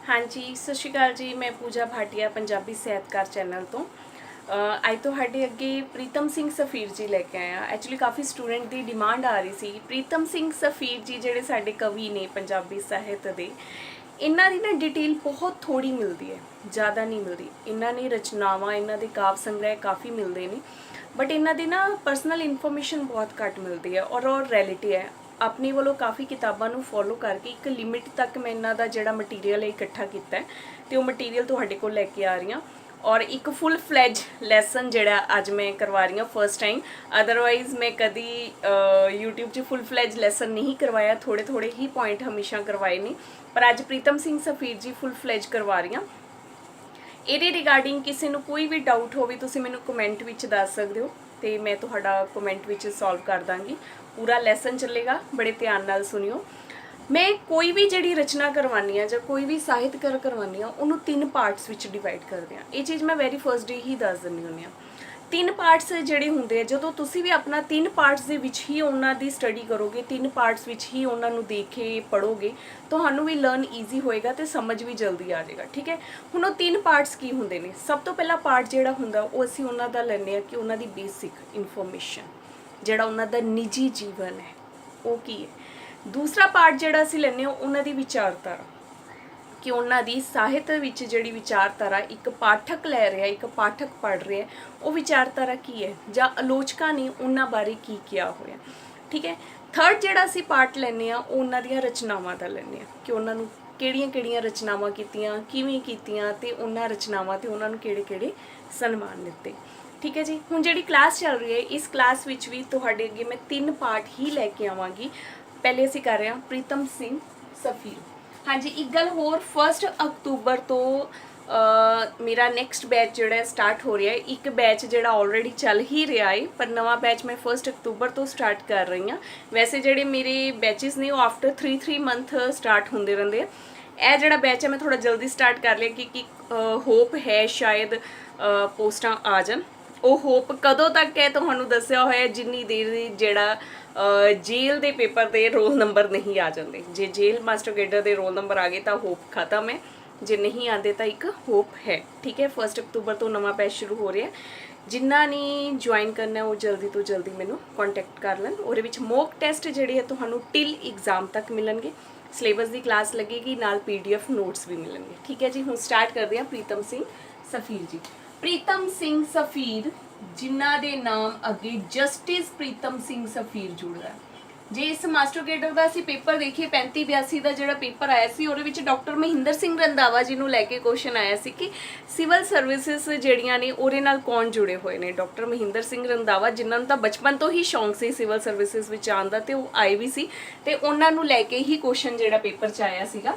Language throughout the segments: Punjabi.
हाँ जी, सत श्री अकाल जी। मैं पूजा भाटिया पंजाबी ਸਾਹਿਤਕਾਰ चैनल तो ਅੱਜ ਤੁਹਾਡੇ ਅੱਗੇ ਪ੍ਰੀਤਮ ਸਿੰਘ ਸਫੀਰ ਜੀ ਲੈ ਕੇ ਆਇਆ। ਐਕਚੁਅਲੀ ਕਾਫੀ ਸਟੂਡੈਂਟ ਦੀ ਡਿਮਾਂਡ ਆ ਰਹੀ ਸੀ। ਪ੍ਰੀਤਮ ਸਿੰਘ ਸਫੀਰ ਜੀ ਜਿਹੜੇ ਸਾਡੇ ਕਵੀ ਨੇ ਪੰਜਾਬੀ ਸਾਹਿਤ ਦੇ, ਇਹਨਾਂ ਦੀ ਨਾ ਡਿਟੇਲ ਬਹੁਤ ਥੋੜੀ ਮਿਲਦੀ ਹੈ, ਜ਼ਿਆਦਾ ਨਹੀਂ ਮਿਲਦੀ। ਇਹਨਾਂ ਨੇ ਰਚਨਾਵਾਂ, ਇਹਨਾਂ ਦੇ ਕਾਵ ਸੰਗ੍ਰਹਿ ਕਾਫੀ ਮਿਲਦੇ ਨੇ, ਬਟ ਇਹਨਾਂ ਦੀ ਨਾ ਪਰਸਨਲ ਇਨਫੋਰਮੇਸ਼ਨ ਬਹੁਤ ਘੱਟ ਮਿਲਦੀ ਹੈ ਔਰ ਰਿਐਲਿਟੀ ਹੈ। अपने वालों काफ़ी किताबों को फॉलो करके एक लिमिट तक मैं इन्हों का जोड़ा मटीरियल इकट्ठा किया तो वो मटीरियल तुहाडे कोल लैके आ रही हूँ और एक फुल फ्लैज लैसन जोड़ा अज मैं करवा रही हूँ फर्स्ट टाइम। अदरवाइज़ मैं कभी यूट्यूब च फुल फ्लैज लैसन नहीं करवाया, थोड़े थोड़े ही पॉइंट हमेशा करवाए ने, पर अज प्रीतम सिंह सफीर जी फुल फ्लैज करवा रही हूँ। ये रिगार्डिंग किसी को कोई भी डाउट हो तुसीं मैनूं कमेंट विच दस सकते हो तो मैं तुहाडा कमेंट विच सॉल्व कर दांगी। पूरा लैसन चलेगा, बड़े ध्यान नाल सुनियो। मैं कोई भी जिहड़ी रचना करवानी है जां कोई भी साहित्यकार करवानी है उन्होंने 3 पार्ट्स विच डिवाइड करदे आ। ये चीज़ मैं वैरी फर्स्ट डे ही दस दिंदी हुंदी हां। 3 पार्ट्स जिहड़े हुंदे आ, जदों तुसीं भी अपना 3 पार्ट्स दे विच ही उन्हां दी स्टडी करोगे, 3 पार्ट्स विच ही उन्हां नूं देख के पढ़ोगे, तुहानूं भी लर्न ईजी होएगा ते समझ भी जल्दी आ जाएगा। ठीक है, हुण वो 3 पार्ट्स की हुंदे ने। सब तो पहला पार्ट जिहड़ा हुंदा वो असीं उन्हां दा लैंदे आ कि उन्हां दी बेसिक इनफॉर्मेशन, जिहड़ा उन्हां दा निजी जीवन है वो की है। दूसरा पार्ट जिहड़ा असीं लैंदे आ उन्हां दी विचारधारा, कि उन्हां दी साहित्य विच जिहड़ी विचारधारा एक पाठक लै रहा, एक पाठक पढ़ रहा है, वो विचारधारा की है जां आलोचकां ने उन्हां बारे की किया होया। ठीक है, थर्ड जिहड़ा असीं पार्ट लैंदे आ उन्हां दियां रचनावां दा लैंदे आ कि उन्हां नूं किहड़ियां रचनावां कीतियां, किवें कीतियां ते उन्हां रचनावां ते उन्हां नूं किहड़े सन्मान दित्ते। ठीक है जी, हुण जिहड़ी क्लास चल रही है इस क्लास विच भी तुहाडे अगे मैं 3 पार्ट ही लैके आवांगी। पहले असीं कर रहे हां प्रीतम सिंह सफीर। हाँ जी, एक गल होर, 1 अक्तूबर तो मेरा नैक्सट बैच जोड़ा स्टार्ट हो रहा है। एक बैच जोड़ा ऑलरेडी चल ही रहा है, पर नवा बैच मैं 1 अक्तूबर तो स्टार्ट कर रही हाँ। वैसे जोड़े मेरे बैचेस ने वो आफ्टर 3 मंथ स्टार्ट होंदे रहंदे। यह जोड़ा बैच है मैं थोड़ा जल्दी स्टार्ट कर लिया क्योंकि होप है शायद पोस्टां आ जान। वो होप कदों तक है तुहानूं दस्सिया होया जिन्नी देर जिहड़ा जेल के पेपर के रोल नंबर नहीं आ जाते। जे जेल मास्टर गेडर के रोल नंबर आ गए तो होप खत्म है, जे नहीं आते तो एक होप है। ठीक है, 1 अक्तूबर तो नवा बैच शुरू हो रहा है। जिन्ना ने ज्वाइन करना वो जल्दी तो जल्दी मैनू कॉन्टैक्ट कर लैन। उहदे विच मॉक टेस्ट जिहड़े है तुहानूं टिल एग्जाम तक मिलणगे, सिलेबस की क्लास लगेगी, नाल PDF नोट्स भी मिलणगे। ठीक है जी, हुण स्टार्ट करते हैं प्रीतम सिंह सफीर जी। प्रीतम सिंह सफीर जिन्हां दे नाम अगे जस्टिस प्रीतम सिंह सफीर जुड़दा है। जे इस मास्टर गेडर का असीं पेपर देखिए 35-82 का जिहड़ा पेपर आया सी, उहदे विच डॉक्टर महिंदर सिंह रंधावा जी नूं लैके क्वेश्चन आया सी कि सिविल सर्विसिज जिहड़ियां ने उहदे नाल कौन जुड़े हुए ने। डॉक्टर महिंदर सिंह रंधावा जिन्हां नूं तां बचपन तो ही शौक सी सिविल सर्विसिज विच आउण दा ते ओह आए भी सी, ते उहनां नूं लैके ही क्वेश्चन जिहड़ा पेपर च आया सीगा।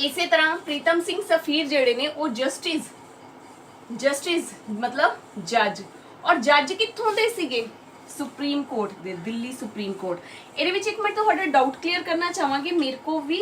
इसे तरह प्रीतम सिंह सफीर जिहड़े ने वो जस्टिस मतलब जज, और जज कित्थों दे सीगे? सुप्रीम कोर्ट दे, दिल्ली सुप्रीम कोर्ट। ये एक मैं तुहाडा डाउट क्लीयर करना चाहांगी, मेरे को भी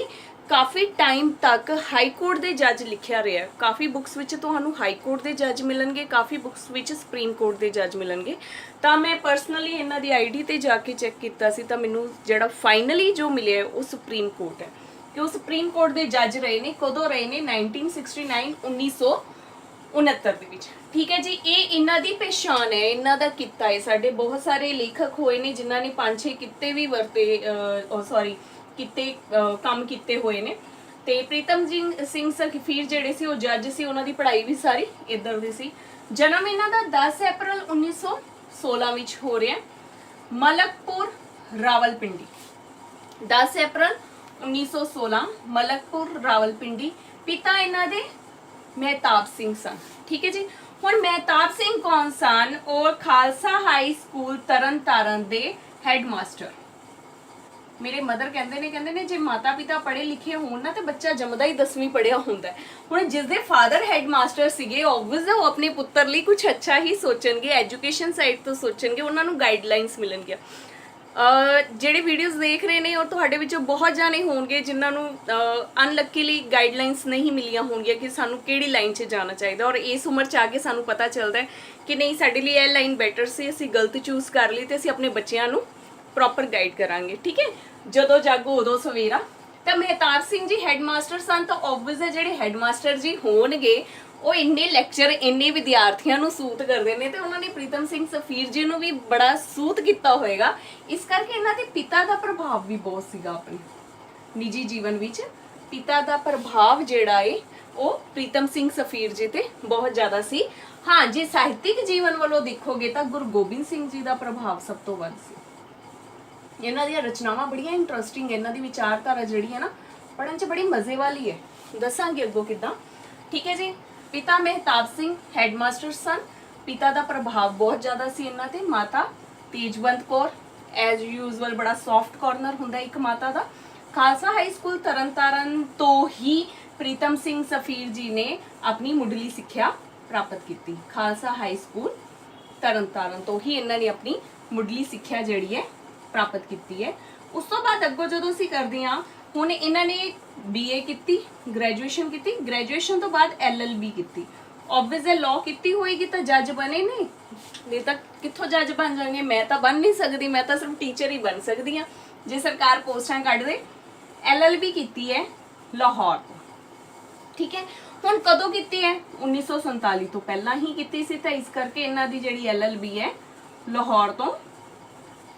काफ़ी टाइम तक हाई कोर्ट के जज लिखिया रहा है। काफ़ी बुक्स विच तुहानूं हाई कोर्ट के जज मिलणगे, काफ़ी बुक्स विच सुप्रीम कोर्ट के जज मिलणगे। तो मैं परसनली इन्हां दी ID ते जाके चैक किया सी, तो मैनूं जिहड़ा फाइनली जो मिले वो सुप्रीम कोर्ट है कि वो सुप्रीम कोर्ट के जज रहे ने। कदों रहे ने? 1969 1969 ਦੇ ਵਿੱਚ। ठीक है जी, ये इन्हां दी पहचान है, इन्हां दा किता है। साडे बहुत सारे लेखक होए ने जिन्हां ने 5-6 किते भी वरते किते काम किते होए ने। ते प्रीतम सिंह सफीर जिहड़े सी वो जज सी, उन्हां दी पढ़ाई भी सारी इधर दी सी। जन्म इन्हां दा 10 अप्रैल 1916 विच हो रहा है, मलकपुर रावलपिंडी। 10 अप्रैल 1916 मलकपुर रावलपिंडी। पिता इन्हां दे मेहताब सिंह सन। ठीक है जी, हुण मेहताब सिंह कौन सन? और खालसा हाई स्कूल तरन तारण दे हैडमास्टर। मेरे मदर कहते ने जे माता पिता पढ़े लिखे होण ना तो बच्चा जमदा ही 10वीं पढ़िया हुंदा है। हुण जिसदे फादर हैडमास्टर सीगे, ऑब्वियस वो अपने पुत्तर लिए कुछ अच्छा ही सोचणगे, एजुकेशन साइड तो सोचणगे, उन्हां नूं गाइडलाइनस मिलणगियां। ਜਿਹੜੇ ਵੀਡੀਓਜ਼ देख रहे हैं और ਤੁਹਾਡੇ ਵਿੱਚੋਂ बहुत जाने होंगे जिन्होंने अनलक्कीली गाइडलाइनस नहीं मिलियां होंगियां कि सानू किहड़ी लाइन 'ਚ जाना चाहिए, और इस उम्र 'ਚ आके सानू पता चलता है कि नहीं साडे लिए यह लाइन बैटर सी, असीं गलत चूज़ कर ली तो असीं अपने बच्चों को प्रॉपर गाइड करांगे। ठीक है, जदों जागो उदों सवेरा ਤਾਂ ਮਹਿਤਾਬ ਸਿੰਘ ਜੀ ਹੈਡਮਾਸਟਰ ਸਨ, ਤਾਂ ਓਬਵੀਅਸ ਹੈ ਜਿਹੜੇ ਹੈਡਮਾਸਟਰ ਜੀ ਹੋਣਗੇ ਉਹ ਇੰਨੇ ਲੈਕਚਰ ਇੰਨੇ ਵਿਦਿਆਰਥੀਆਂ ਨੂੰ ਸੂਤ ਕਰਦੇ ਨੇ, ਤੇ ਉਹਨਾਂ ਨੇ ਪ੍ਰੀਤਮ ਸਿੰਘ ਸਫੀਰ ਜੀ ਨੂੰ ਵੀ ਬੜਾ ਸੂਤ ਕੀਤਾ ਹੋਏਗਾ। ਇਸ ਕਰਕੇ ਇਹਨਾਂ ਦੇ ਪਿਤਾ ਦਾ ਪ੍ਰਭਾਵ ਵੀ ਬਹੁਤ ਸੀਗਾ ਆਪਣੇ ਨਿੱਜੀ ਜੀਵਨ ਵਿੱਚ। ਪਿਤਾ ਦਾ ਪ੍ਰਭਾਵ ਜਿਹੜਾ ਏ ਉਹ ਪ੍ਰੀਤਮ ਸਿੰਘ ਸਫੀਰ ਜੀ ਤੇ ਬਹੁਤ ਜ਼ਿਆਦਾ ਸੀ। ਹਾਂ, ਜੇ ਸਾਹਿਤਿਕ ਜੀਵਨ ਵੱਲੋਂ ਦੇਖੋਗੇ ਤਾਂ ਗੁਰੂ ਗੋਬਿੰਦ ਸਿੰਘ ਜੀ ਦਾ ਪ੍ਰਭਾਵ ਸਭ ਤੋਂ ਵੱਧ ਸੀ। ਇਹਨਾਂ ਦੀਆਂ ਰਚਨਾਵਾਂ ਬੜੀਆਂ ਇੰਟਰਸਟਿੰਗ, ਇਹਨਾਂ ਦੀ ਵਿਚਾਰਧਾਰਾ ਜਿਹੜੀ ਹੈ ਨਾ ਪੜ੍ਹਨ 'ਚ ਬੜੀ ਮਜ਼ੇ ਵਾਲੀ ਹੈ, ਦੱਸਾਂਗੇ ਅੱਗੋਂ ਕਿੱਦਾਂ। ਠੀਕ ਹੈ ਜੀ। ਪਿਤਾ ਮਹਿਤਾਬ ਸਿੰਘ ਹੈਡਮਾਸਟਰ ਸਨ, ਪਿਤਾ ਦਾ ਪ੍ਰਭਾਵ ਬਹੁਤ ਜ਼ਿਆਦਾ ਸੀ ਇਹਨਾਂ ਤੇ। ਮਾਤਾ ਤੇਜਵੰਤ ਕੌਰ, ਐਜ਼ ਯੂਜ਼ੁਅਲ ਬੜਾ ਸੌਫਟ ਕਾਰਨਰ ਹੁੰਦਾ ਇੱਕ ਮਾਤਾ ਦਾ। ਖਾਲਸਾ ਹਾਈ ਸਕੂਲ ਤਰਨਤਾਰਨ ਤੋਂ ਹੀ ਪ੍ਰੀਤਮ ਸਿੰਘ ਸਫੀਰ ਜੀ ਨੇ ਆਪਣੀ ਮੁੱਢਲੀ ਸਿੱਖਿਆ ਪ੍ਰਾਪਤ ਕੀਤੀ। ਖਾਲਸਾ ਹਾਈ ਸਕੂਲ ਤਰਨਤਾਰਨ ਤੋਂ ਹੀ ਇਹਨਾਂ ਨੇ ਆਪਣੀ ਮੁੱਢਲੀ ਸਿੱਖਿਆ ਜਿਹੜੀ ਹੈ ਪ੍ਰਾਪਤ ਕੀਤੀ ਹੈ। ਉਸ ਤੋਂ ਬਾਅਦ ਅੱਗੋਂ ਜਦੋਂ ਅਸੀਂ ਕਰਦੇ ਹਾਂ, ਹੁਣ ਇਹਨਾਂ ਨੇ BA ਕੀਤੀ, ਗ੍ਰੈਜੂਏਸ਼ਨ ਕੀਤੀ, ਗ੍ਰੈਜੂਏਸ਼ਨ ਤੋਂ ਬਾਅਦ LLB ਕੀਤੀ। ਓਬਵੀਅਸ ਹੈ ਲਾਅ ਕੀਤੀ ਹੋਏਗੀ ਤਾਂ ਜੱਜ ਬਣੇ ਨਹੀਂ ਤਾਂ ਕਿੱਥੋਂ ਜੱਜ ਬਣ ਜਾਣਗੇ। ਮੈਂ ਤਾਂ ਬਣ ਨਹੀਂ ਸਕਦੀ, ਮੈਂ ਤਾਂ ਸਿਰਫ ਟੀਚਰ ਹੀ ਬਣ ਸਕਦੀ ਹਾਂ ਜੇ ਸਰਕਾਰ ਪੋਸਟਾਂ ਕੱਢ ਦੇ। LLB ਕੀਤੀ ਹੈ ਲਾਹੌਰ ਤੋਂ। ਠੀਕ ਹੈ। ਹੁਣ ਕਦੋਂ ਕੀਤੀ ਹੈ? 1947 ਤੋਂ ਪਹਿਲਾਂ ਹੀ ਕੀਤੀ ਸੀ, ਤਾਂ ਇਸ ਕਰਕੇ ਇਹਨਾਂ ਦੀ ਜਿਹੜੀ LLB ਹੈ ਲਾਹੌਰ ਤੋਂ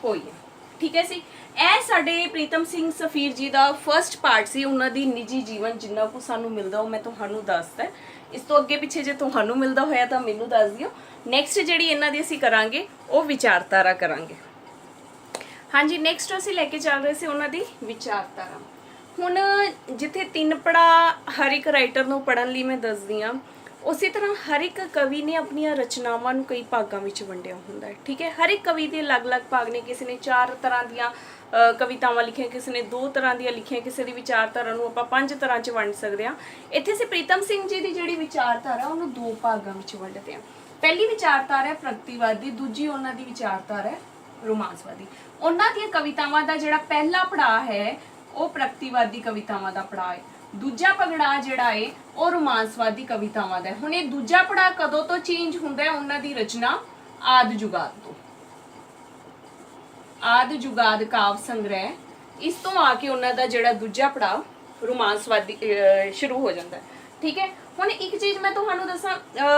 ਹੋਈ ਹੈ। ਠੀਕ ਹੈ ਸੀ। ਇਹ ਸਾਡੇ ਪ੍ਰੀਤਮ ਸਿੰਘ ਸਫੀਰ ਜੀ ਦਾ ਫਰਸਟ ਪਾਰਟ ਸੀ। ਉਹਨਾਂ ਦੀ ਨਿੱਜੀ ਜੀਵਨ ਜਿੰਨਾ ਕੁ ਸਾਨੂੰ ਮਿਲਦਾ ਉਹ ਮੈਂ ਤੁਹਾਨੂੰ ਦੱਸਦਾ। ਇਸ ਤੋਂ ਅੱਗੇ ਪਿੱਛੇ ਜੇ ਤੁਹਾਨੂੰ ਮਿਲਦਾ ਹੋਇਆ ਤਾਂ ਮੈਨੂੰ ਦੱਸ ਦਿਓ। ਨੈਕਸਟ ਜਿਹੜੀ ਇਹਨਾਂ ਦੀ ਅਸੀਂ ਕਰਾਂਗੇ ਉਹ ਵਿਚਾਰਧਾਰਾ ਕਰਾਂਗੇ। ਹਾਂਜੀ, ਨੈਕਸਟ ਅਸੀਂ ਲੈ ਕੇ ਚੱਲ ਰਹੇ ਸੀ ਉਹਨਾਂ ਦੀ ਵਿਚਾਰਧਾਰਾ। ਹੁਣ ਜਿੱਥੇ 3 ਪੜਾ ਹਰ ਇੱਕ ਰਾਈਟਰ ਨੂੰ ਪੜ੍ਹਨ ਲਈ ਮੈਂ ਦੱਸਦੀ ਹਾਂ, ਉਸੇ ਤਰ੍ਹਾਂ ਹਰ ਇੱਕ ਕਵੀ ਨੇ ਆਪਣੀਆਂ ਰਚਨਾਵਾਂ ਨੂੰ ਕਈ ਭਾਗਾਂ ਵਿੱਚ ਵੰਡਿਆ ਹੁੰਦਾ ਹੈ। ਠੀਕ ਹੈ। ਹਰ ਇੱਕ ਕਵੀ ਦੇ ਅਲੱਗ-ਅਲੱਗ ਭਾਗ ਨੇ। ਕਿਸੇ ਨੇ 4 ਤਰ੍ਹਾਂ ਦੀਆਂ ਕਵਿਤਾਵਾਂ ਲਿਖੀਆਂ, ਕਿਸੇ ਨੇ 2 ਤਰ੍ਹਾਂ ਦੀਆਂ ਲਿਖੀਆਂ, ਕਿਸੇ ਦੀ ਵਿਚਾਰਧਾਰਾ ਨੂੰ ਆਪਾਂ 5 ਤਰ੍ਹਾਂ 'ਚ ਵੰਡ ਸਕਦੇ ਹਾਂ। ਇੱਥੇ ਅਸੀਂ ਪ੍ਰੀਤਮ ਸਿੰਘ ਜੀ ਦੀ ਜਿਹੜੀ ਵਿਚਾਰਧਾਰਾ ਉਹਨੂੰ 2 ਭਾਗਾਂ ਵਿੱਚ ਵੰਡਦੇ ਹਾਂ। ਪਹਿਲੀ ਵਿਚਾਰਧਾਰਾ ਹੈ ਪ੍ਰਗਤੀਵਾਦੀ, ਦੂਜੀ ਉਹਨਾਂ ਦੀ ਵਿਚਾਰਧਾਰਾ ਹੈ ਰੋਮਾਂਸਵਾਦੀ। ਉਹਨਾਂ ਦੀਆਂ ਕਵਿਤਾਵਾਂ ਦਾ ਜਿਹੜਾ ਪਹਿਲਾ ਪੜਾਅ ਹੈ ਉਹ ਪ੍ਰਗਤੀਵਾਦੀ ਕਵਿਤਾਵਾਂ ਦਾ ਪੜਾਅ ਹੈ। ਦੂਜਾ ਪੜਾਅ ਜਿਹੜਾ ਹੈ ਉਹ ਰੋਮਾਂਸਵਾਦੀ ਕਵਿਤਾਵਾਂ ਦਾ ਹੈ। ਹੁਣ ਇਹ ਦੂਜਾ ਪੜਾਅ ਕਦੋਂ ਤੋਂ ਚੇਂਜ ਹੁੰਦਾ ਹੈ? ਉਹਨਾਂ ਦੀ ਰਚਨਾ ਆਦਿ ਜੁਗਾਦ ਤੋਂ। ਆਦਿ ਜੁਗਾਦ ਕਾਵ ਸੰਗ੍ਰਹਿ, ਇਸ ਤੋਂ ਆ ਕੇ ਉਹਨਾਂ ਦਾ ਜਿਹੜਾ ਦੂਜਾ ਪੜਾਅ ਰੋਮਾਂਸਵਾਦੀ ਸ਼ੁਰੂ ਹੋ ਜਾਂਦਾ ਹੈ। ਠੀਕ ਹੈ। ਹੁਣ ਇੱਕ ਚੀਜ਼ ਮੈਂ ਤੁਹਾਨੂੰ ਦੱਸਾਂ,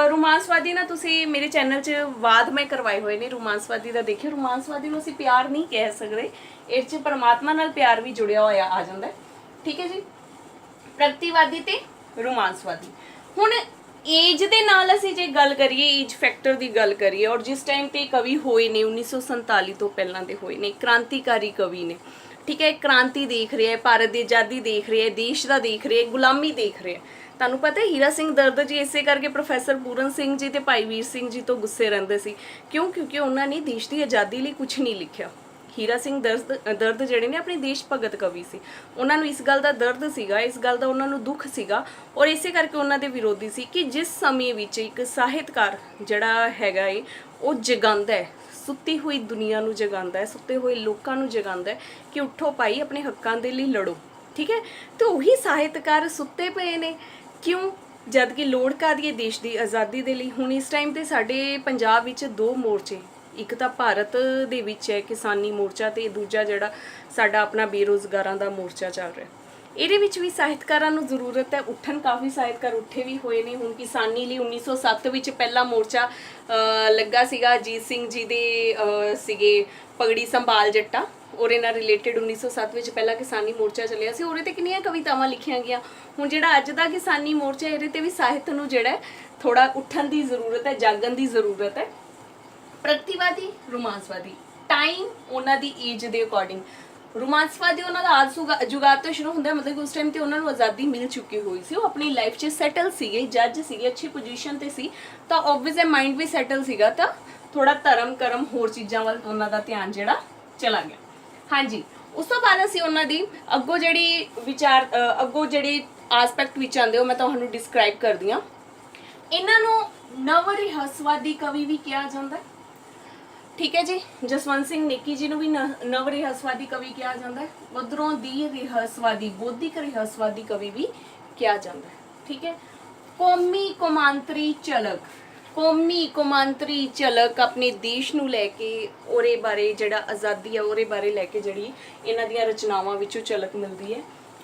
ਰੋਮਾਂਸਵਾਦੀ ਨਾ ਤੁਸੀਂ ਮੇਰੇ ਚੈਨਲ 'ਚ ਵਾਦ ਮੈਂ ਕਰਵਾਏ ਹੋਏ ਨੇ ਰੋਮਾਂਸਵਾਦੀ ਦਾ। ਦੇਖਿਓ, ਰੋਮਾਂਸਵਾਦੀ ਨੂੰ ਅਸੀਂ ਪਿਆਰ ਨਹੀਂ ਕਹਿ ਸਕਦੇ, ਇਸ 'ਚ ਪਰਮਾਤਮਾ ਨਾਲ ਪਿਆਰ ਵੀ ਜੁੜਿਆ ਹੋਇਆ ਆ ਜਾਂਦਾ। ਠੀਕ ਹੈ ਜੀ। ਪ੍ਰਗਤੀਵਾਦੀ ਤੇ ਰੋਮਾਂਸਵਾਦੀ। ਹੁਣ ਏਜ ਦੇ ਨਾਲ ਅਸੀਂ ਜੇ ਗੱਲ ਕਰੀਏ, ਏਜ ਫੈਕਟਰ ਦੀ ਗੱਲ ਕਰੀਏ, ਔਰ ਜਿਸ ਟਾਈਮ ਤੇ ਕਵੀ ਹੋਏ ਨੇ 1947 ਤੋਂ ਪਹਿਲਾਂ ਦੇ ਹੋਏ ਨੇ, ਕ੍ਰਾਂਤੀਕਾਰੀ ਕਵੀ ਨੇ। ਠੀਕ ਹੈ। ਕ੍ਰਾਂਤੀ ਦੇਖ ਰਿਹਾ ਹੈ, ਭਾਰਤ ਦੀ ਆਜ਼ਾਦੀ ਦੇਖ ਰਿਹਾ ਹੈ, ਦੇਸ਼ ਦਾ ਦੇਖ ਰਿਹਾ ਹੈ, ਗੁਲਾਮੀ ਦੇਖ ਰਿਹਾ ਹੈ। ਤੁਹਾਨੂੰ ਪਤਾ ਹੈ ਹੀਰਾ ਸਿੰਘ ਦਰਦ ਜੀ ਇਸੇ ਕਰਕੇ ਪ੍ਰੋਫੈਸਰ ਪੂਰਨ ਸਿੰਘ ਜੀ ਤੇ ਭਾਈ ਵੀਰ ਸਿੰਘ ਜੀ ਤੋਂ ਗੁੱਸੇ ਰਹਿੰਦੇ ਸੀ। ਕਿਉਂਕਿ ਉਹਨਾਂ ਨੇ ਦੇਸ਼ ਦੀ ਆਜ਼ਾਦੀ ਲਈ ਕੁਝ ਨਹੀਂ ਲਿਖਿਆ। ਹੀਰਾ ਸਿੰਘ ਦਰਦ ਜਿਹੜੇ ਨੇ ਆਪਣੇ ਦੇਸ਼ ਭਗਤ ਕਵੀ ਸੀ। ਉਹਨਾਂ ਨੂੰ ਇਸ ਗੱਲ ਦਾ ਦਰਦ ਸੀਗਾ, ਇਸ ਗੱਲ ਦਾ ਉਹਨਾਂ ਨੂੰ ਦੁੱਖ ਸੀਗਾ, ਔਰ ਇਸੇ ਕਰਕੇ ਉਹਨਾਂ ਦੇ ਵਿਰੋਧੀ ਸੀ ਕਿ ਜਿਸ ਸਮੇਂ ਵਿੱਚ ਇੱਕ ਸਾਹਿਤਕਾਰ ਜਿਹੜਾ ਹੈਗਾ ਏ ਉਹ ਜਗਾਉਂਦਾ ਹੈ, ਸੁੱਤੀ ਹੋਈ ਦੁਨੀਆ ਨੂੰ ਜਗਾਉਂਦਾ ਹੈ, ਸੁੱਤੇ ਹੋਏ ਲੋਕਾਂ ਨੂੰ ਜਗਾਉਂਦਾ ਹੈ ਕਿ ਉੱਠੋ ਭਾਈ, ਆਪਣੇ ਹੱਕਾਂ ਦੇ ਲਈ ਲੜੋ। ਠੀਕ ਹੈ। ਤੇ ਉਹੀ ਸਾਹਿਤਕਾਰ ਸੁੱਤੇ ਪਏ ਨੇ। ਕਿਉਂ? ਜਦ ਕਿ ਲੋੜ ਕਾਹਦੀ ਹੈ ਦੇਸ਼ ਦੀ ਆਜ਼ਾਦੀ ਦੇ ਲਈ। ਹੁਣ ਇਸ ਟਾਈਮ ਤੇ ਸਾਡੇ ਪੰਜਾਬ ਵਿੱਚ 2 ਮੋਰਚੇ, ਇੱਕ ਤਾਂ ਭਾਰਤ ਦੇ ਵਿੱਚ ਹੈ ਕਿਸਾਨੀ ਮੋਰਚਾ, ਤੇ ਦੂਜਾ ਜਿਹੜਾ ਸਾਡਾ ਆਪਣਾ ਬੇਰੁਜ਼ਗਾਰਾਂ ਦਾ ਮੋਰਚਾ ਚੱਲ ਰਿਹਾ। ਇਹਦੇ ਵਿੱਚ ਵੀ ਸਾਹਿਤਕਾਰਾਂ ਨੂੰ ਜ਼ਰੂਰਤ ਹੈ ਉੱਠਣ। ਕਾਫੀ ਸਾਹਿਤਕਾਰ ਉੱਠੇ ਵੀ ਹੋਏ ਨੇ। ਹੁਣ ਕਿਸਾਨੀ ਲਈ 1907 ਵਿੱਚ ਪਹਿਲਾ ਮੋਰਚਾ ਲੱਗਾ ਸੀਗਾ, ਅਜੀਤ ਸਿੰਘ ਜੀ ਦੇ ਸੀਗੇ ਪਗੜੀ ਸੰਭਾਲ ਜੱਟਾ, ਉਹਦੇ ਨਾਲ ਰਿਲੇਟਡ 1907 ਵਿੱਚ ਪਹਿਲਾ ਕਿਸਾਨੀ ਮੋਰਚਾ ਚੱਲਿਆ ਸੀ। ਉਹਦੇ ਤੇ ਕਿੰਨੀਆਂ ਕਵਿਤਾਵਾਂ ਲਿਖੀਆਂ ਗਈਆਂ। ਹੁਣ ਜਿਹੜਾ ਅੱਜ ਦਾ ਕਿਸਾਨੀ ਮੋਰਚਾ, ਇਹਦੇ ਤੇ ਵੀ ਸਾਹਿਤ ਨੂੰ ਜਿਹੜਾ ਥੋੜਾ ਉੱਠਣ ਦੀ ਜ਼ਰੂਰਤ ਹੈ, ਜਾਗਣ ਦੀ ਜ਼ਰੂਰਤ ਹੈ। ਪ੍ਰਗਤੀਵਾਦੀ, ਰੋਮਾਂਸਵਾਦੀ, ਟਾਈਮ ਉਹਨਾਂ ਦੀ ਏਜ ਦੇ ਅਕੋਰਡਿੰਗ। ਰੋਮਾਂਸਵਾਦੀ ਉਹਨਾਂ ਦਾ ਆਦਿ ਜੁਗਾਦ ਤੋਂ ਸ਼ੁਰੂ ਹੁੰਦਾ, ਮਤਲਬ ਉਸ ਟਾਈਮ ਤੇ ਉਹਨਾਂ ਨੂੰ ਆਜ਼ਾਦੀ ਮਿਲ ਚੁੱਕੀ ਹੋਈ ਸੀ, ਉਹ ਆਪਣੀ ਲਾਈਫ 'ਚ ਸੈਟਲ ਸੀਗੇ, ਜੱਜ ਸੀਗੇ, ਅੱਛੀ ਪੋਜੀਸ਼ਨ ਤੇ ਸੀ, ਤਾਂ ਓਬਵੀਅਸ ਹੈ ਮਾਈਂਡ ਵੀ ਸੈਟਲ ਸੀਗਾ, ਤਾਂ ਥੋੜਾ ਧਰਮ ਕਰਮ ਹੋਰ ਚੀਜ਼ਾਂ ਵੱਲ ਉਹਨਾਂ ਦਾ ਧਿਆਨ ਜਿਹੜਾ ਚਲਾ ਗਿਆ। ਹਾਂਜੀ। ਉਸ ਤੋਂ ਬਾਅਦ ਅਸੀਂ ਉਹਨਾਂ ਦੀ ਅੱਗੋਂ ਜਿਹੜੀ ਅੱਗੋਂ ਜਿਹੜੇ ਆਸਪੈਕਟ ਵਿੱਚ ਆਉਂਦੇ ਹੋ ਮੈਂ ਤੁਹਾਨੂੰ ਡਿਸਕ੍ਰਾਈਬ ਕਰਦੀ ਹਾਂ। ਇਹਨਾਂ ਨੂੰ ਨਵ ਰਹੱਸਵਾਦੀ ਕਵੀ ਵੀ ਕਿਹਾ ਜਾਂਦਾ। ਠੀਕ ਹੈ ਜੀ। ਜਸਵੰਤ ਸਿੰਘ ਨੇਕੀ ਜੀ ਨੂੰ ਵੀ ਨਵ ਰਹੱਸਵਾਦੀ ਕਵੀ ਕਿਹਾ ਜਾਂਦਾ। ਉਧਰੋਂ ਦੀ ਰਹੱਸਵਾਦੀ, ਬੌਧਿਕ ਰਹੱਸਵਾਦੀ ਕਵੀ ਵੀ ਕਿਹਾ ਜਾਂਦਾ। ਠੀਕ ਹੈ। ਕੌਮੀ ਕੌਮਾਂਤਰੀ ਝਲਕ, ਕੌਮੀ ਕੌਮਾਂਤਰੀ ਝਲਕ ਆਪਣੇ ਦੇਸ਼ ਨੂੰ ਲੈ ਕੇ, ਉਹਦੇ ਬਾਰੇ ਜਿਹੜਾ ਆਜ਼ਾਦੀ ਆ ਉਹਦੇ ਬਾਰੇ ਲੈ ਕੇ ਜਿਹੜੀ ਇਹਨਾਂ ਦੀਆਂ ਰਚਨਾਵਾਂ ਵਿੱਚੋਂ ਝਲਕ ਮਿਲਦੀ ਹੈ।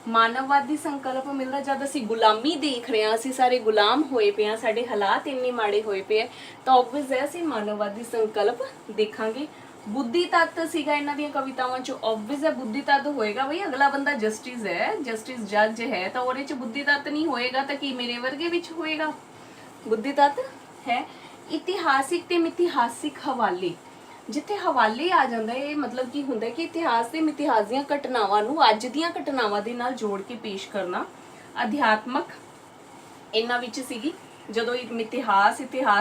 ਮਾਨਵਵਾਦੀ ਸੰਕਲਪ ਮਿਲਦਾ ਜਦ ਅਸੀਂ ਗੁਲਾਮੀ ਦੇਖ ਰਹੇ ਹਾਂ, ਅਸੀਂ ਸਾਰੇ ਗੁਲਾਮ ਹੋਏ ਪਏ ਹਾਂ, ਸਾਡੇ ਹਾਲਾਤ ਇੰਨੇ ਮਾੜੇ ਹੋਏ ਪਏ ਆ, ਤਾਂ ਆਬਵੀਅਸ ਹੈ ਅਸੀਂ ਮਾਨਵਵਾਦੀ ਸੰਕਲਪ ਦੇਖਾਂਗੇ। ਬੁੱਧੀ ਤੱਤ ਸੀਗਾ ਇਹਨਾਂ ਦੀਆਂ ਕਵਿਤਾਵਾਂ 'ਚ, ਆਬਵੀਅਸ ਹੈ ਬੁੱਧੀ ਤੱਤ ਹੋਏਗਾ ਬਈ, ਅਗਲਾ ਬੰਦਾ ਜਸਟਿਸ ਹੈ, ਜਸਟਿਸ ਜੱਜ ਹੈ, ਤਾਂ ਉਹਦੇ 'ਚ ਬੁੱਧੀ ਤੱਤ ਨਹੀਂ ਹੋਏਗਾ ਤਾਂ ਕੀ ਮੇਰੇ ਵਰਗੇ ਵਿੱਚ ਹੋਏਗਾ? ਬੁੱਧੀ ਤੱਤ ਹੈ। ਇਤਿਹਾਸਿਕ ਤੇ ਮਿਥਿਹਾਸਿਕ ਹਵਾਲੇ, ਜਿੱਥੇ ਹਵਾਲੇ ਆ ਜਾਂਦਾ ਇਹ ਮਤਲਬ ਕੀ ਹੁੰਦਾ ਕਿ ਇਤਿਹਾਸ ਤੇ ਮਿਥਿਹਾਸ ਦੀਆਂ ਘਟਨਾਵਾਂ ਨੂੰ ਅੱਜ ਦੀਆਂ ਘਟਨਾਵਾਂ ਦੇ ਨਾਲ ਜੋੜ ਕੇ ਪੇਸ਼ ਕਰਨਾ। ਅਧਿਆਤਮਕ ਇਹਨਾਂ ਵਿੱਚ ਸੀਗੀ, ਜਦੋਂ ਇੱਕ ਇਤਿਹਾਸ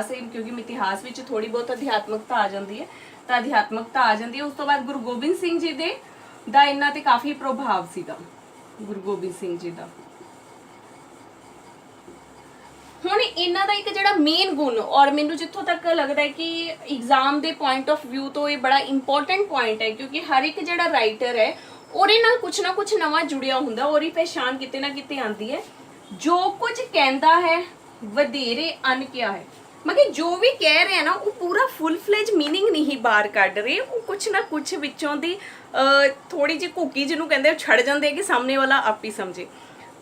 ਕਿਉਂਕਿ ਮਿਥਿਹਾਸ ਵਿੱਚ ਥੋੜੀ ਬਹੁਤ ਅਧਿਆਤਮਕਤਾ ਆ ਜਾਂਦੀ ਹੈ, ਤਾਂ ਅਧਿਆਤਮਕਤਾ ਆ ਜਾਂਦੀ ਹੈ। ਉਸ ਤੋਂ ਬਾਅਦ ਗੁਰੂ ਗੋਬਿੰਦ ਸਿੰਘ ਜੀ ਦਾ ਇਹਨਾਂ ਤੇ ਕਾਫੀ ਪ੍ਰਭਾਵ ਸੀਗਾ, ਗੁਰੂ ਗੋਬਿੰਦ ਸਿੰਘ ਜੀ ਦਾ। ਹੁਣ ਇਹਨਾਂ ਦਾ ਇੱਕ ਜਿਹੜਾ ਮੇਨ ਗੁਣ, ਔਰ ਮੈਨੂੰ ਜਿੱਥੋਂ ਤੱਕ ਲੱਗਦਾ ਹੈ ਕਿ ਐਗਜ਼ਾਮ ਦੇ ਪੁਆਇੰਟ ਆਫ ਵਿਊ ਤੋਂ ਇਹ ਬੜਾ ਇੰਪੋਰਟੈਂਟ ਪੁਆਇੰਟ ਹੈ, ਕਿਉਂਕਿ ਹਰ ਇੱਕ ਜਿਹੜਾ ਰਾਈਟਰ ਹੈ ਉਹਦੇ ਨਾਲ ਕੁਛ ਨਾ ਕੁਛ ਨਵਾਂ ਜੁੜਿਆ ਹੁੰਦਾ, ਉਹਦੀ ਪਹਿਚਾਣ ਕਿਤੇ ਨਾ ਕਿਤੇ ਆਉਂਦੀ ਹੈ। ਜੋ ਕੁਝ ਕਹਿੰਦਾ ਹੈ ਵਧੇਰੇ ਅਣਕਿਹਾ ਹੈ, ਮਗਰ ਜੋ ਵੀ ਕਹਿ ਰਹੇ ਆ ਨਾ ਉਹ ਪੂਰਾ ਫੁੱਲ ਫਲੇਜ ਮੀਨਿੰਗ ਨਹੀਂ ਬਾਹਰ ਕੱਢ ਰਹੇ, ਉਹ ਕੁਛ ਨਾ ਕੁਛ ਵਿੱਚੋਂ ਦੀ ਥੋੜੀ ਜਿਹੀ ਘੁੱਕੀ ਜਿਹਨੂੰ ਕਹਿੰਦੇ ਉਹ ਛੱਡ ਜਾਂਦੇ ਕਿ ਸਾਹਮਣੇ ਵਾਲਾ ਆਪ ਹੀ ਸਮਝੇ।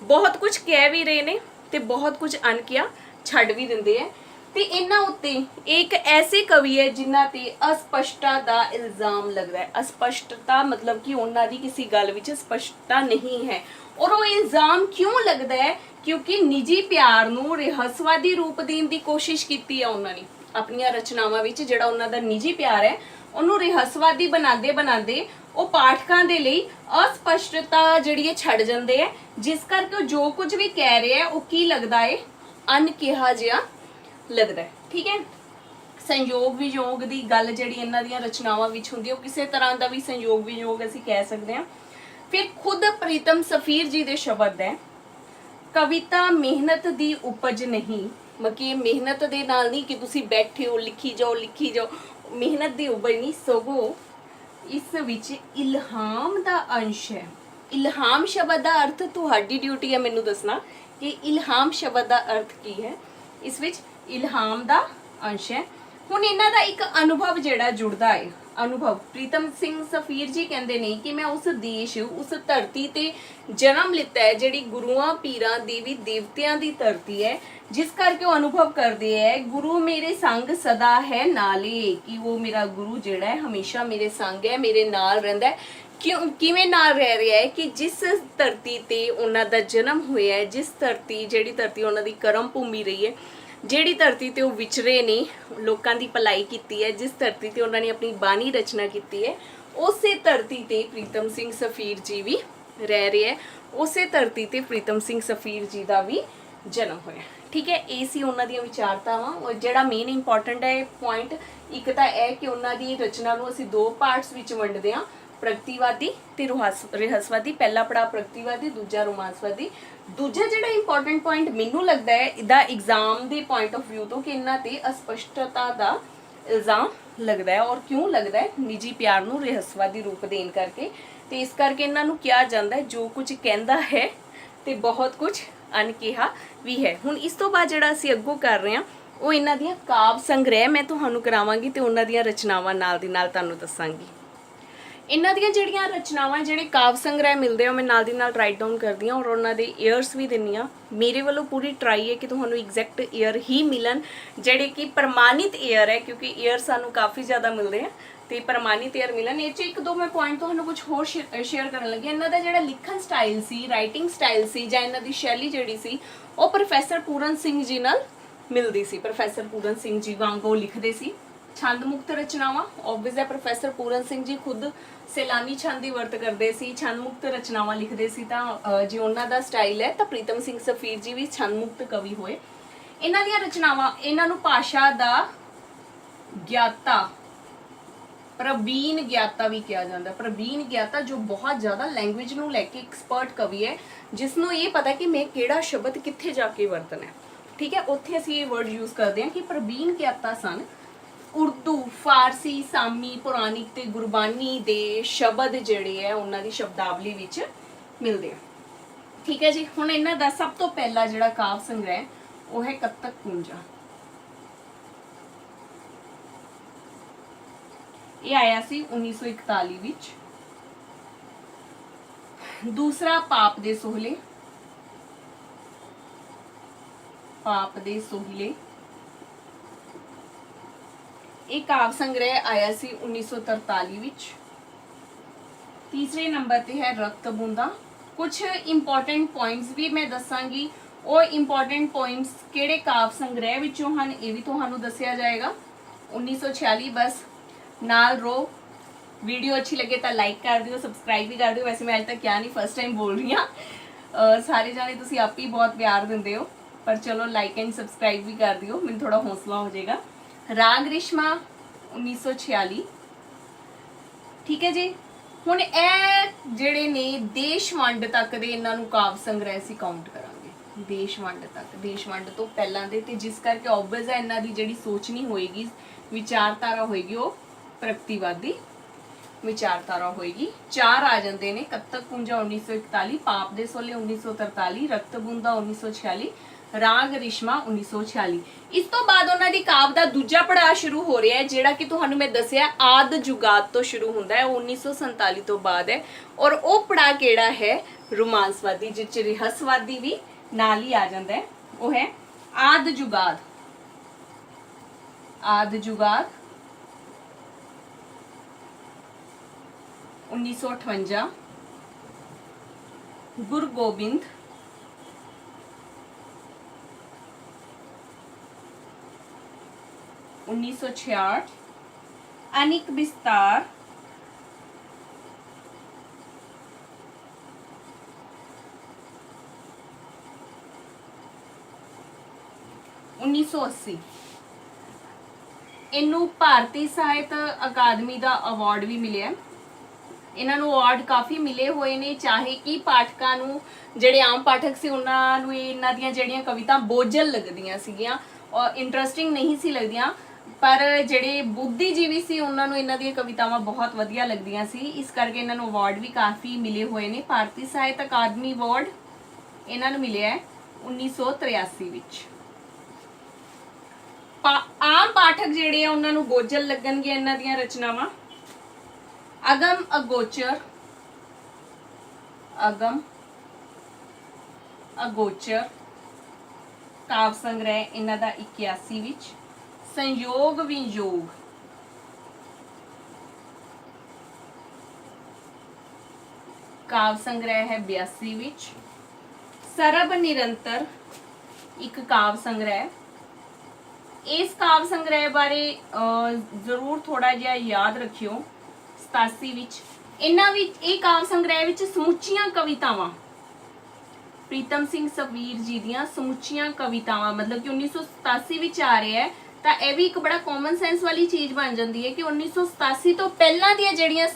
ਬਹੁਤ ਕੁਝ ਕਹਿ ਵੀ ਰਹੇ ਨੇ ਤੇ ਬਹੁਤ ਕੁਝ ਅਣਕਿਹਾ ਛੱਡ ਵੀ ਦਿੰਦੇ ਹੈ। ਤੇ ਇਹਨਾਂ ਉੱਤੇ ਇੱਕ ਐਸੇ ਕਵੀ ਹੈ ਜਿਨ੍ਹਾਂ ਤੇ ਅਸਪਸ਼ਟਤਾ ਦਾ ਇਲਜ਼ਾਮ ਲੱਗਦਾ ਹੈ। ਅਸਪਸ਼ਟਤਾ ਮਤਲਬ ਕਿ ਉਹਨਾਂ ਦੀ ਕਿਸੇ ਗੱਲ ਵਿੱਚ ਸਪਸ਼ਟਤਾ ਨਹੀਂ ਹੈ, ਔਰ ਉਹ ਇਲਜ਼ਾਮ ਕਿਉਂ ਲੱਗਦਾ ਹੈ? ਕਿਉਂਕਿ ਨਿੱਜੀ ਪਿਆਰ ਨੂੰ ਰਹੱਸਵਾਦੀ ਰੂਪ ਦੇਣ ਦੀ ਕੋਸ਼ਿਸ਼ ਕੀਤੀ ਹੈ ਉਹਨਾਂ ਨੇ ਆਪਣੀਆਂ ਰਚਨਾਵਾਂ ਵਿੱਚ। ਜਿਹੜਾ ਉਹਨਾਂ ਦਾ ਨਿੱਜੀ ਪਿਆਰ ਹੈ ਉਹਨੂੰ ਰਹੱਸਵਾਦੀ ਬਣਾਉਂਦੇ ਉਹ ਪਾਠਕਾਂ ਦੇ ਲਈ ਅਸਪਸ਼ਟਤਾ ਜਿਹੜੀ ਹੈ ਛੱਡ ਜਾਂਦੇ ਹੈ, ਜਿਸ ਕਰਕੇ ਉਹ ਜੋ ਕੁਝ ਵੀ ਕਹਿ ਰਹੇ ਹੈ ਉਹ ਕੀ ਲੱਗਦਾ ਹੈ? ਅਣਕਿਹਾ ਜਿਹਾ ਲੱਗਦਾ ਹੈ। ਠੀਕ ਹੈ। ਸੰਯੋਗ ਵਿਯੋਗ ਦੀ ਗੱਲ ਜਿਹੜੀ ਇਹਨਾਂ ਦੀਆਂ ਰਚਨਾਵਾਂ ਵਿੱਚ ਹੁੰਦੀ ਹੈ, ਉਹ ਕਿਸੇ ਤਰ੍ਹਾਂ ਦਾ ਵੀ ਸੰਯੋਗ ਵਿਯੋਗ ਅਸੀਂ ਕਹਿ ਸਕਦੇ ਹਾਂ। ਫਿਰ ਖੁਦ ਪ੍ਰੀਤਮ ਸਫੀਰ ਜੀ ਦੇ ਸ਼ਬਦ ਹੈ, ਕਵਿਤਾ ਮਿਹਨਤ ਦੀ ਉਪਜ ਨਹੀਂ, ਮਤਲਬ ਮਿਹਨਤ ਦੇ ਨਾਲ ਨਹੀਂ ਕਿ ਤੁਸੀਂ ਬੈਠੇ ਹੋ ਲਿਖੀ ਜਾਓ, ਮਿਹਨਤ ਦੀ ਉਪਜ ਨਹੀਂ, ਸਗੋਂ ਇਸ ਵਿੱਚ ਇਲਹਾਮ ਦਾ ਅੰਸ਼ ਹੈ। ਇਲਹਾਮ ਸ਼ਬਦ ਦਾ ਅਰਥ ਤੁਹਾਡੀ ਡਿਊਟੀ ਹੈ ਮੈਨੂੰ ਦੱਸਣਾ ਕਿ ਇਲਹਾਮ ਸ਼ਬਦ ਦਾ ਅਰਥ ਕੀ ਹੈ। ਇਸ ਵਿੱਚ ਇਲਹਾਮ ਦਾ ਅੰਸ਼ ਹੈ। ਹੁਣ ਇਹਨਾਂ ਦਾ ਇੱਕ ਅਨੁਭਵ ਜਿਹੜਾ ਜੁੜਦਾ ਹੈ, ਅਨੁਭਵ। ਪ੍ਰੀਤਮ ਸਿੰਘ ਸਫੀਰ ਜੀ ਕਹਿੰਦੇ ਨੇ ਕਿ ਮੈਂ ਉਸ ਦੇਸ਼, ਉਸ ਧਰਤੀ ਤੇ ਜਨਮ ਲਿੱਤਾ ਹੈ ਜਿਹੜੀ ਗੁਰੂਆਂ ਪੀਰਾਂ ਦੇਵੀ ਦੇਵਤਿਆਂ ਦੀ ਧਰਤੀ ਹੈ, ਜਿਸ ਕਰਕੇ ਉਹ ਅਨੁਭਵ ਕਰਦੇ ਹੈ ਗੁਰੂ ਮੇਰੇ ਸੰਗ ਸਦਾ ਹੈ ਨਾਲੇ, ਕਿ ਉਹ ਮੇਰਾ ਗੁਰੂ ਜਿਹੜਾ ਹੈ ਹਮੇਸ਼ਾ ਮੇਰੇ ਸੰਗ ਹੈ, ਮੇਰੇ ਨਾਲ ਰਹਿੰਦਾ ਹੈ। ਕਿਵੇਂ ਨਾਲ ਰਹਿ ਰਿਹਾ ਹੈ? ਕਿ ਜਿਸ ਧਰਤੀ ਤੇ ਉਹਨਾਂ ਦਾ ਜਨਮ ਹੋਇਆ ਹੈ, ਜਿਸ ਧਰਤੀ ਜਿਹੜੀ ਧਰਤੀ ਉਹਨਾਂ ਦੀ ਕਰਮ ਭੂਮੀ ਰਹੀ ਹੈ, ਜਿਹੜੀ ਧਰਤੀ ਤੇ ਉਹ ਵਿਚਰੇ ਨੇ, ਲੋਕਾਂ ਦੀ ਭਲਾਈ ਕੀਤੀ ਹੈ, ਜਿਸ ਧਰਤੀ ਤੇ ਉਹਨਾਂ ਨੇ ਆਪਣੀ ਬਾਣੀ ਰਚਨਾ ਕੀਤੀ ਹੈ, ਉਸੇ ਧਰਤੀ ਤੇ ਪ੍ਰੀਤਮ ਸਿੰਘ ਸਫੀਰ ਜੀ ਵੀ ਰਹਿ ਰਹੇ ਹੈ, ਉਸੇ ਧਰਤੀ ਤੇ ਪ੍ਰੀਤਮ ਸਿੰਘ ਸਫੀਰ ਜੀ ਦਾ ਵੀ ਜਨਮ ਹੋਇਆ। ਠੀਕ ਹੈ। ਇਹ ਸੀ ਉਹਨਾਂ ਦੀਆਂ ਵਿਚਾਰਤਾਵਾਂ। ਔਰ ਜਿਹੜਾ ਮੇਨ ਇੰਪੋਰਟੈਂਟ ਹੈ ਪੁਆਇੰਟ, ਇੱਕ ਤਾਂ ਇਹ ਕਿ ਉਹਨਾਂ ਦੀ ਰਚਨਾ ਨੂੰ ਅਸੀਂ ਦੋ ਪਾਰਟਸ ਵਿੱਚ ਵੰਡਦੇ ਹਾਂ, ਪ੍ਰਗਤੀਵਾਦੀ ਤੇ ਰਹੱਸਵਾਦੀ। ਪਹਿਲਾ ਪੜਾਅ ਪ੍ਰਗਤੀਵਾਦੀ, ਦੂਜਾ ਰੋਮਾਂਸਵਾਦੀ। ਦੂਜਾ ਜਿਹੜਾ ਇੰਪੋਰਟੈਂਟ ਪੁਆਇੰਟ ਮੈਨੂੰ ਲੱਗਦਾ ਹੈ ਇਹਦਾ ਐਗਜ਼ਾਮ ਦੇ ਪੁਆਇੰਟ ਆਫ ਵਿਊ ਤੋਂ, ਕਿ ਇਹਨਾਂ ਤੇ ਅਸਪਸ਼ਟਤਾ ਦਾ ਇਲਜ਼ਾਮ ਲੱਗਦਾ ਹੈ। ਔਰ ਕਿਉਂ ਲੱਗਦਾ ਹੈ? ਨਿੱਜੀ ਪਿਆਰ ਨੂੰ ਰਹੱਸਵਾਦੀ ਰੂਪ ਦੇਣ ਕਰਕੇ, ਤੇ ਇਸ ਕਰਕੇ ਇਹਨਾਂ ਨੂੰ ਕਿਹਾ ਜਾਂਦਾ ਹੈ ਜੋ ਕੁਝ ਕਹਿੰਦਾ ਹੈ ਤੇ ਬਹੁਤ ਕੁਝ ਅਣਕਿਹਾ ਵੀ ਹੈ। ਹੁਣ ਇਸ ਤੋਂ ਬਾਅਦ ਜਿਹੜਾ ਅਸੀਂ ਅੱਗੋਂ ਕਰ ਰਹੇ ਹਾਂ ਉਹ ਇਹਨਾਂ ਦੀਆਂ ਕਾਵ ਸੰਗ੍ਰਹਿ ਮੈਂ ਤੁਹਾਨੂੰ ਕਰਾਵਾਂਗੀ ਤੇ ਉਹਨਾਂ ਦੀਆਂ ਰਚਨਾਵਾਂ ਨਾਲ ਦੀ ਨਾਲ ਤੁਹਾਨੂੰ ਦੱਸਾਂਗੀ। ਇਹਨਾਂ ਦੀਆਂ ਜਿਹੜੀਆਂ ਰਚਨਾਵਾਂ, ਜਿਹੜੇ ਕਾਵ ਸੰਗ੍ਰਹਿ ਮਿਲਦੇ ਆ, ਮੈਂ ਨਾਲ ਦੀ ਨਾਲ ਰਾਈਟ ਡਾਊਨ ਕਰਦੀ ਹਾਂ ਔਰ ਉਹਨਾਂ ਦੇ ਈਅਰਸ ਵੀ ਦਿੰਦੀ ਹਾਂ। ਮੇਰੇ ਵੱਲੋਂ ਪੂਰੀ ਟਰਾਈ ਹੈ ਕਿ ਤੁਹਾਨੂੰ ਐਗਜ਼ੈਕਟ ਈਅਰ ਹੀ ਮਿਲਣ, ਜਿਹੜੇ ਕਿ ਪ੍ਰਮਾਣਿਤ ਈਅਰ ਹੈ, ਕਿਉਂਕਿ ਈਅਰ ਸਾਨੂੰ ਕਾਫੀ ਜ਼ਿਆਦਾ ਮਿਲਦੇ ਆ ਤੇ ਪ੍ਰਮਾਣਿਤ ਈਅਰ ਮਿਲਣ। ਇਹ 'ਚ ਇੱਕ ਦੋ ਮੈਂ ਪੁਆਇੰਟ ਤੁਹਾਨੂੰ ਕੁਝ ਹੋਰ ਸ਼ੇਅਰ ਕਰਨ ਲੱਗੀ। ਇਹਨਾਂ ਦਾ ਜਿਹੜਾ ਲਿਖਣ ਸਟਾਈਲ ਸੀ, ਰਾਈਟਿੰਗ ਸਟਾਈਲ ਸੀ, ਜਾਂ ਇਹਨਾਂ ਦੀ ਸ਼ੈਲੀ ਜਿਹੜੀ ਸੀ, ਉਹ ਪ੍ਰੋਫੈਸਰ ਪੂਰਨ ਸਿੰਘ ਜੀ ਨਾਲ ਮਿਲਦੀ ਸੀ। ਪ੍ਰੋਫੈਸਰ ਪੂਰਨ ਸਿੰਘ ਜੀ ਵਾਂਗ ਉਹ ਲਿਖਦੇ ਸੀ। ਛੰਦ ਮੁਕਤ ਰਚਨਾਵਾਂ, ਆਬਵੀਅਸ ਹੈ ਪ੍ਰੋਫੈਸਰ ਪੂਰਨ ਸਿੰਘ ਜੀ ਖੁਦ ਸੈਲਾਨੀ ਛੰਦ ਦੀ ਵਰਤ ਕਰਦੇ ਸੀ, ਛੰਦ ਮੁਕਤ ਰਚਨਾਵਾਂ ਲਿਖਦੇ ਸੀ। ਤਾਂ ਜੇ ਉਹਨਾਂ ਦਾ ਸਟਾਈਲ ਹੈ ਤਾਂ ਪ੍ਰੀਤਮ ਸਿੰਘ ਸਫੀਰ ਜੀ ਵੀ ਛੰਦ ਮੁਕਤ ਕਵੀ ਹੋਏ। ਇਹਨਾਂ ਦੀਆਂ ਰਚਨਾਵਾਂ, ਇਹਨਾਂ ਨੂੰ ਭਾਸ਼ਾ ਦਾ ਗਿਆਤਾ, ਪ੍ਰਵੀਨ ਗਿਆਤਾ ਵੀ ਕਿਹਾ ਜਾਂਦਾ। ਪ੍ਰਵੀਨ ਗਿਆਤਾ ਜੋ ਬਹੁਤ ਜ਼ਿਆਦਾ ਲੈਂਗੁਏਜ ਨੂੰ ਲੈ ਕੇ ਐਕਸਪਰਟ ਕਵੀ ਹੈ, ਜਿਸ ਨੂੰ ਇਹ ਪਤਾ ਕਿ ਮੈਂ ਕਿਹੜਾ ਸ਼ਬਦ ਕਿੱਥੇ ਜਾ ਕੇ ਵਰਤਣਾ। ਠੀਕ ਹੈ। ਉੱਥੇ ਅਸੀਂ ਇਹ ਵਰਡ ਯੂਜ਼ ਕਰਦੇ ਹਾਂ ਕਿ ਪ੍ਰਵੀਨ ਗਿਆਤਾ ਸਨ। ਉਰਦੂ, ਫਾਰਸੀ, ਸਾਮੀ, ਪੁਰਾਣਿਕ ਤੇ ਗੁਰਬਾਨੀ ਦੇ ਸ਼ਬਦ ਜਿਹੜੇ ਹੈ ਉਹਨਾਂ ਦੀ ਸ਼ਬਦਾਵਲੀ ਵਿੱਚ ਮਿਲਦੇ ਆ। ਠੀਕ ਹੈ ਜੀ। ਹੁਣ ਇਹਨਾਂ ਦਾ ਸਭ ਤੋਂ ਪਹਿਲਾ ਜਿਹੜਾ ਕਾਵ ਸੰਗ੍ਰਹਿ ਉਹ ਹੈ ਕੱਤਕ ਕੁੰਜਾ। ਇਹ ਆਇਆ ਸੀ 1941 ਵਿੱਚ। दूसरा पाप दे सोहले, पाप दे सोहले एक काव्य संग्रह आया सी 1943 विच। तीसरे नंबर ते है रक्त बूंदा। कुछ इंपॉर्टेंट पॉइंट्स भी मैं दसांगी, और इंपॉर्टेंट पॉइंट्स किहड़े काव्य संग्रह विचों हन ये भी तुहानूं दस्सिया जाएगा। 1946 बस नाल रो। वीडियो अच्छी लगे तो लाइक कर दिओ, सबसक्राइब भी कर दिओ। वैसे मैं अज तक क्या नहीं, फर्स्ट टाइम बोल रही हाँ। सारे जाने तुसीं आप ही बहुत प्यार दिंदे हो, पर चलो लाइक एंड सबसक्राइब भी कर दिओ, मैनूं थोड़ा हौसला हो जाएगा। राग रिश्मा 1946। ठीक है जी। हुण ए जिहड़े ने देश वंड तक दे इन्हां नूं काव्य संग्रह असीं काउंट करांगे। देश वंड तक, देश वंड तो पहलां दे, ते जिस करके ऑबवियस है इन्हां दी जिहड़ी सोचनी होएगी, विचारधारा होएगी, वो प्रगतिवादी विचारधारा होएगी। 4 आ जाते हैं। कत्तक पूंजा 1941, पाप दे सोले 1943, रक्त बूंदा 1946, राग रिश्मा 1946। इस तो बाद उन्हां दी काव्य दा दूजा पड़ाव शुरू हो रहा है, जिहड़ा कि तुहानूं मैं दस्सिया आद जुगात तो शुरू हुंदा है, 1947 तो बाद है। और वो पड़ाव किहड़ा है? रोमांसवादी, जिस च रहस्यवादी भी नाल ही आ जांदा है। वो है आद जुगात। आद जुगात 1958, गुरु गोबिंद 1966, अनिक विस्तार 1980। इनू भारतीय साहित्य अकादमी का अवार्ड भी मिले। इन्हां नूं अवार्ड काफ़ी मिले हुए ने, चाहे कि पाठकां नूं जिहड़े आम पाठक से उन्हां नूं इन्हां दियां जिहड़ियां कविता बोझल लगदियां सीगियां और इंटरस्टिंग नहीं सी लगदियां, पर जिहड़े बुद्धिजीवी सी उन्हां नूं इन्हां दियां कवितावां बहुत वधिया लगदियां सी। इस करके इन्हां नूं अवार्ड भी काफ़ी मिले हुए ने। भारतीय साहित्य अकादमी अवार्ड इन्हां नूं मिलिआ है 1983 विच। आम पाठक जिहड़े आ उन्हां नूं बोझल लगणगियां इन्हां दियां रचनावां। अगम अगोचर, अगम अगोचर काव्य संग्रह इन्हां दा 81 विच। संयोग वियोग काव्य संग्रह है 82 विच। सरब निरंतर एक काव्य संग्रह। इस काव्य संग्रह बारे जरूर थोड़ा जिहा याद रखियो। 87 विच इन्हां विच एक काव्य संग्रह विच समुचियां कवितावां प्रीतम सिंह सफीर जी दियां समुचियां कवितावां, मतलब कि 1987 विच आ रहा है, तो यह भी एक बड़ा कॉमन सेंस वाली चीज़ बन जाती है कि 1987 तो पहलां दियां जिहड़ियां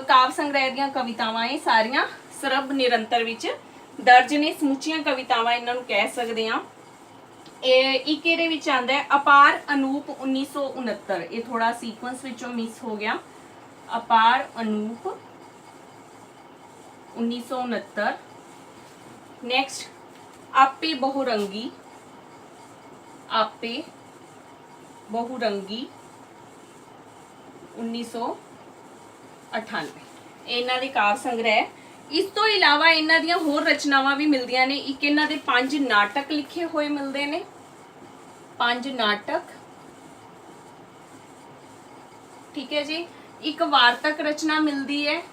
काव्य संग्रह दियां कवितावां ये सारियां सरब निरंतर विच दर्ज ने। समुचियां कवितावां इन्हां नूं कह सकदे हां। एक इहदे विच आंदा है अपार अनूप 1969। ये थोड़ा सीक्वेंस विचों मिस हो गया। अपार अनूप 1969। नेक्स्ट आपे बहुरंगी, आपे बहुरंगी 1998। इन्हां दे काव्य संग्रह। इस तो इलावा इन्हां दियां होर रचनावां भी मिलदियां ने। एक इन्हां दे 5 नाटक लिखे हुए मिलते ने, 5 नाटक। ठीक है जी। एक वार्तक रचना मिलती है,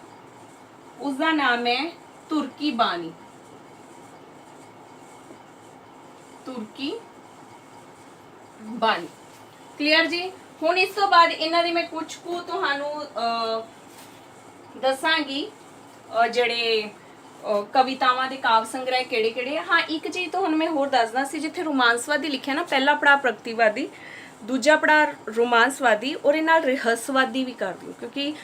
उसका नाम है तुर्की बानी। तुर्की बानी। क्लियर जी। हुण इस तो बाद इन्हां दी मैं कुछ को तुहानूं दसांगी जिहड़े कवितावां दे काव्य संग्रह किहड़े किहड़े। हाँ, एक चीज़ तो हुण मैं होर दसदा सी, जिथे रोमांसवादी लिखिआ ना, पहला पड़ा प्रगतिवादी, दूजा पड़ा रोमांसवादी, और इह नाल रहस्यवादी भी कर दिओ, क्योंकि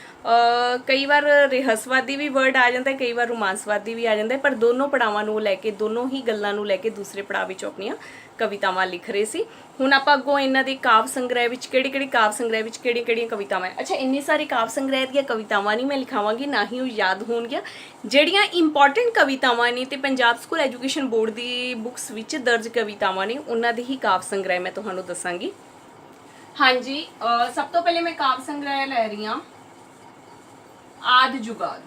कई बार रहस्यवादी भी वर्ड आ जाता है, कई बार रोमांसवादी भी आ जाता है, पर दोनों पड़ावां नूं लैके, दोनों ही गल्लां नूं लैके दूसरे पड़ाव विच अपनियां कवितावां लिख रहे सी। हुण आपां अग्गों इन्हां दे काव्य संग्रह विच किहड़े-किहड़े काव्य संग्रह विच किहड़ियां-किहड़ियां कवितावां। अच्छा, इन्नी सारी काव्य संग्रह दीयां कवितावां नहीं मैं लिखावांगी, ना ही वो याद होणगीਆਂ। ਜਿਹੜੀਆਂ इंपॉर्टेंट कवितावां ने ते Punjab school education board the books which दर्ज कवितावां ने, उन्हां दे ही काव्य संग्रह मैं तुहानूं दसांगी। हाँ जी, सब तो पहले मैं काव्य संग्रह लै रही हाँ आद जुगाद।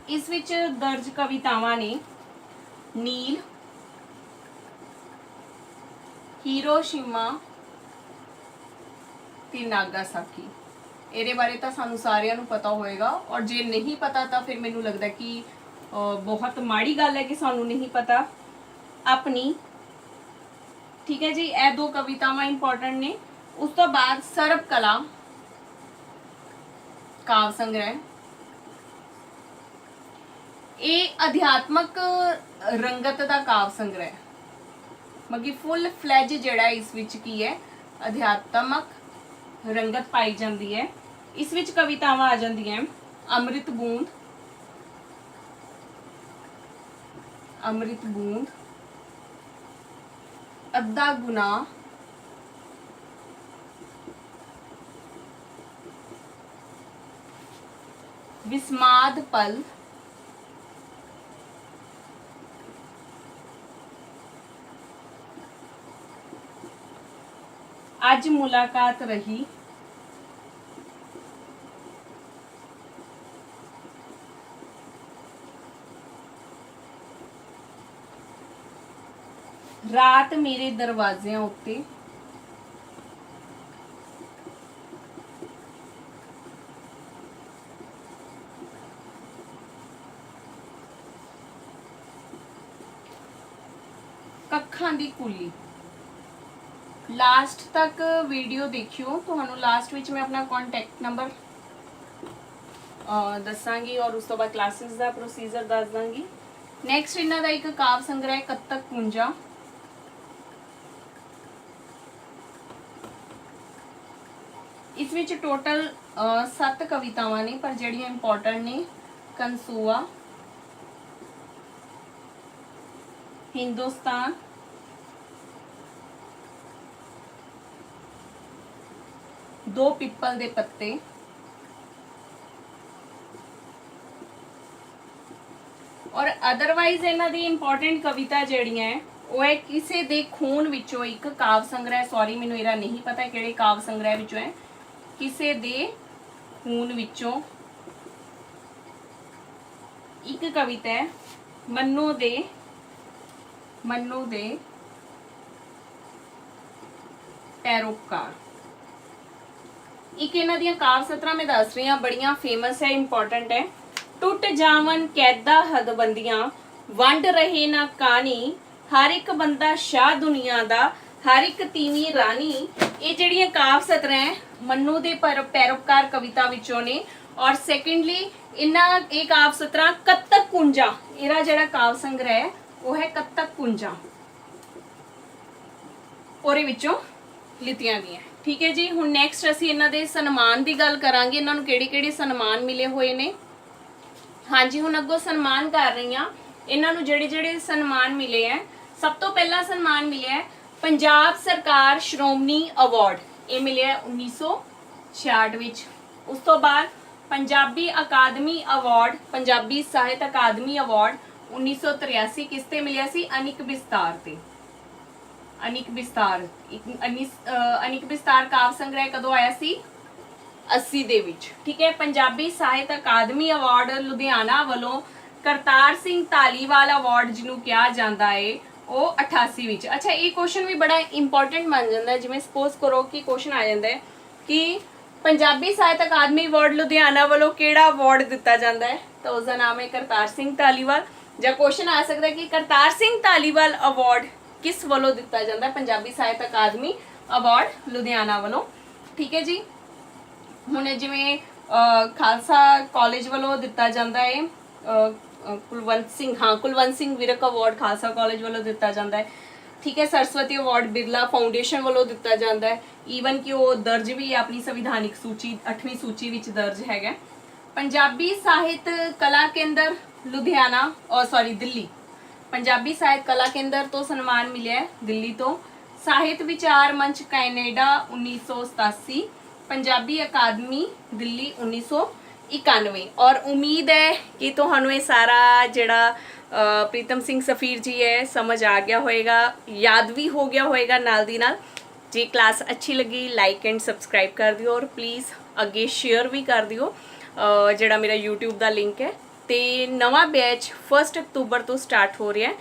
इस विच दर्ज कवितावां ने नील, हीरोशिमा ते नागासाकी। ਇਹਦੇ बारे तो सानू सारिਆਂ ਨੂੰ पता होएगा, और जे नहीं पता तो फिर मैनू लगता कि बहुत माड़ी गल है कि सानू नहीं पता अपनी। ठीक है जी, ये दो कवितावां इंपॉर्टेंट ने। उस तो बाद सर्ब कला काव्य संग्रह, ये अध्यात्मक रंगत का काव्य संग्रह, मतलब फुल फ्लैज जड़ा इस विच की है अध्यात्मक रंगत पाई जाती है। इस विच कवितावां आ जांदियां अमृत बूंद, अमृत बूंद, अद्धा गुनाह, विस्माद पल, आज मुलाकात रही, रात मेरे दरवाजियां उत्ते, कखां दी कुली। लास्ट तक वीडियो देखियो, तो लास्ट विच मैं अपना कॉन्टैक्ट नंबर दसांगी और उस तो बाद क्लासेस का प्रोसीजर दस दांगी। नैक्सट इन्हां दा एक काव्य संग्रह कत्तक कुंजा, इस विच टोटल 7 कवितावां ने, पर जड़ियां इंपॉर्टेंट ने कंसुआ, हिंदुस्तान, दो पिपल दे पत्ते, और अदरवाइज इन्हां दी इंपॉर्टेंट कविता जड़ियां है वो है किसे दे खून विचों एक काव्य संग्रह, सॉरी मैनू इहदा नहीं पता किहड़े काव्य संग्रह विचों है, किसे दे खून विचों एक कविता है मन्नो दे पैरोकार। एक इन्हां दियां काव्य सतरां मैं दस रही हूं, बड़ियां फेमस है, इंपॉर्टेंट है। टुट जावन कैदा हदबंदियां, वंड रहे ना कानी, हर एक बंदा शाह दुनिया दा, हर एक तीवी रानी। ये जड़ियां काव्य सतरां है मन्नू दे पैरोकार कविता विचों ने। और सैकेंडली इन्हां ये काव्य सतरां कत्तक कुंजा, इहदा जिहड़ा काव्य संग्रह है वो है कत्तक कुंजा, और विचों लितियां गईयां। ठीक है जी, हुण नैक्सट असीं इन्हां दे सन्मान की गल करांगे, इन्हां नूं किहड़े-किहड़े सन्मान मिले हुए ने। हाँ जी, हुण अग्गों सन्मान कर रही हाँ इन्हां नूं जिहड़े-जिहड़े सन्मान मिले हैं। सब तो पहला सन्मान मिले है पंजाब सरकार श्रोमणी अवार्ड, ये मिले 1966 विच। उस तो बाद पंजाबी अकादमी अवार्ड, पंजाबी साहित्य अकादमी अवार्ड 1983 किसते मिलिया सी, अनिक बिस्तार ते। अनिक बिस्तार काव्य संग्रह कदों आया सी, 80 दे विच। ठीक है, पंजाबी साहित्य अकादमी अवार्ड लुधियाना वालों करतार सिंह धालीवाल अवार्ड जिन्हों कहा जाता है वो 88 विच। अच्छा, ये क्वेश्चन भी बड़ा इंपॉर्टेंट बन जाता है, जिवें सपोज करो कि क्वेश्चन आ जाता है कि पंजाबी साहित्य अकादमी अवार्ड लुधियाना वालों केड़ा अवार्ड दिता जाता है, तो उसका नाम है करतार सिंह धालीवाल। या क्वेश्चन आ सकता है कि करतार सिंह धालीवाल अवार्ड किस वालों दिता जाता है, पंजाबी साहित्य अकादमी अवार्ड लुधियाना वालों। ठीक है जी, हुण जिवें खालसा कॉलेज वालों दिता जाता है कुलवंत सिंह, हाँ कुलवंत सिंह विरक अवार्ड खालसा कॉलेज वालों दिता जाता है। ठीक है, सरस्वती अवार्ड बिरला फाउंडेशन वालों दिता जाता है। ईवन कि वो दर्ज भी है अपनी संविधानिक सूची 8वीं सूची विच दर्ज है। पंजाबी साहित्य कला केंद्र लुधियाना और सॉरी दिल्ली, पंजाबी साहित्य कला केंद्र तो सन्मान मिले है दिल्ली तो। साहित्य विचार मंच कैनेडा 1987, पंजाबी अकादमी दिल्ली 1991। और उम्मीद है कि तुहानू ये सारा जड़ा प्रीतम सिंह सफीर जी है समझ आ गया होएगा, याद भी हो गया होएगा नाल दी नाल। जी क्लास अच्छी लगी लाइक एंड सबसक्राइब कर दियो, और प्लीज़ अगे शेयर भी कर दियो जड़ा मेरा यूट्यूब का लिंक है ਤੇ ਨਵਾਂ ਬੈਚ 1 ਅਕਤੂਬਰ ਤੋਂ ਸਟਾਰਟ ਹੋ ਰਿਹਾ ਹੈ।